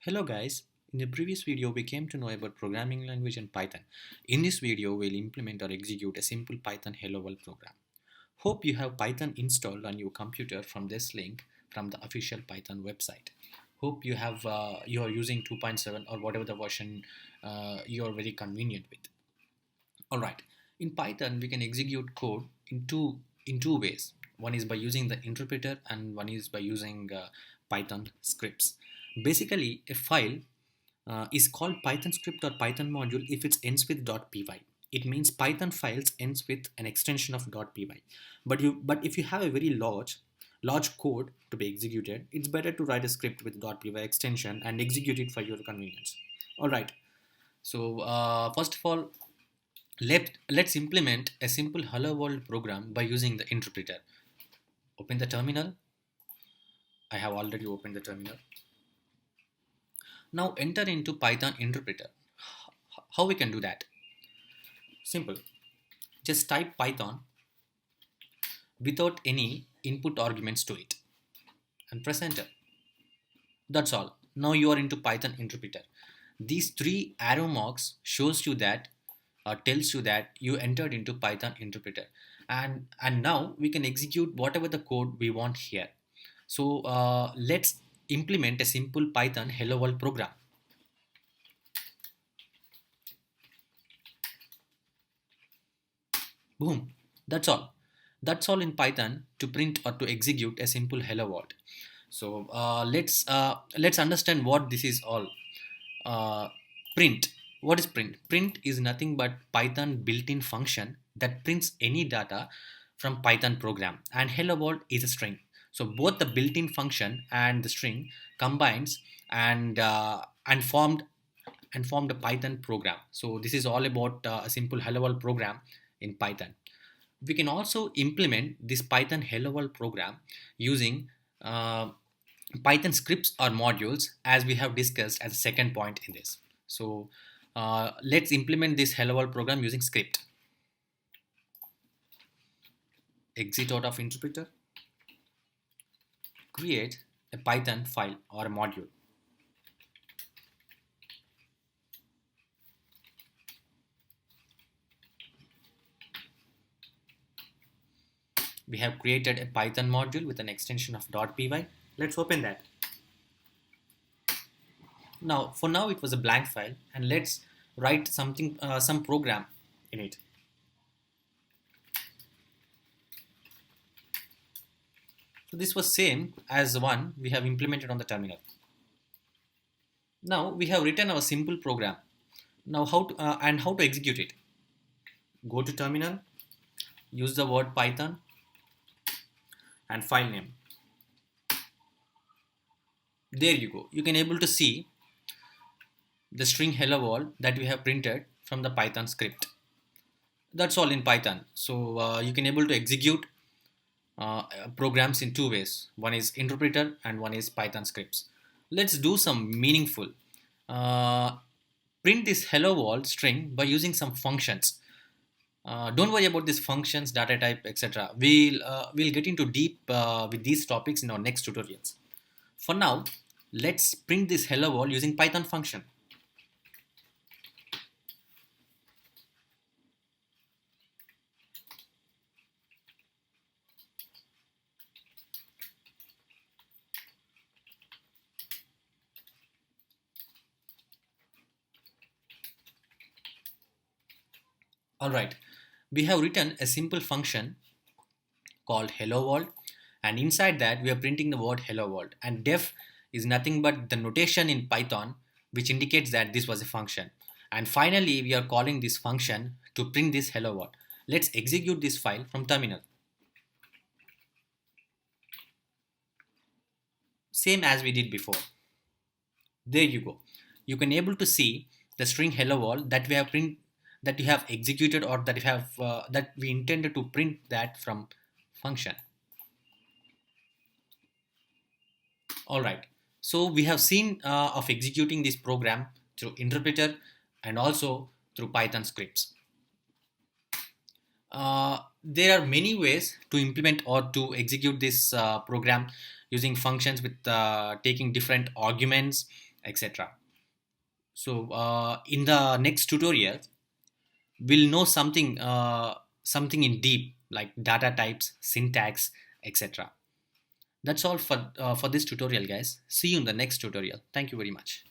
Hello guys, in the previous video we came to know about programming language in Python. In this video we'll implement or execute a simple Python hello world program. Hope you have Python installed on your computer from this link from the official Python website. Hope you are using 2.7 or whatever the version you are very convenient with. Alright, in Python we can execute code in two ways. One is by using the interpreter and one is by using Python scripts. Basically, a file is called Python script or Python module if it ends with .py. It means Python files ends with an extension of .py. But if you have a very large code to be executed, it's better to write a script with .py extension and execute it for your convenience. All right. So first of all, let's implement a simple hello world program by using the interpreter. Open the terminal. I have already opened the terminal. Now enter into Python interpreter. How we can do that? Simple. Just type Python without any input arguments to it and press enter. That's all. Now you are into Python interpreter. These three arrow marks shows you that tells you that you entered into Python interpreter, and now we can execute whatever the code we want here. So let's implement a simple Python hello world program. Boom. That's all in Python to print or to execute a simple hello world. So let's understand what this is all. Print. What is print? Print is nothing but Python built-in function that prints any data from Python program, and hello world is a string. So both the built-in function and the string combines and formed a Python program. So this is all about a simple hello world program in Python. We can also implement this Python hello world program using Python scripts or modules, as we have discussed as a second point in this. So let's implement this hello world program using script. Exit out of interpreter. Create a Python file or a module. We have created a Python module with an extension of .py. Let's open that. Now, for now it was a blank file, and let's write some program in it. So this was same as the one we have implemented on the terminal. Now we have written our simple program. Now how to execute it? Go to terminal, use the word Python and file name. There you go. You can able to see the string hello world that we have printed from the Python script. That's all in Python. So you can able to execute programs in two ways. One is interpreter and one is Python scripts. Let's do some meaningful. Print this hello world string by using some functions. Don't worry about these functions, data type, etc. We'll get into deep with these topics in our next tutorials. For now, let's print this hello world using Python function. Alright, we have written a simple function called hello world, and inside that we are printing the word hello world, and def is nothing but the notation in Python which indicates that this was a function. And finally we are calling this function to print this hello world. Let's execute this file from terminal. Same as we did before. There you go. You can able to see the string hello world that we have executed, or that we intended to print that from function. All right. So we have seen of executing this program through interpreter and also through Python scripts. There are many ways to implement or to execute this program using functions with taking different arguments, etc. So in the next tutorial, we'll know something in deep like data types, syntax, etc. That's all for this tutorial, guys. See you in the next tutorial. Thank you very much.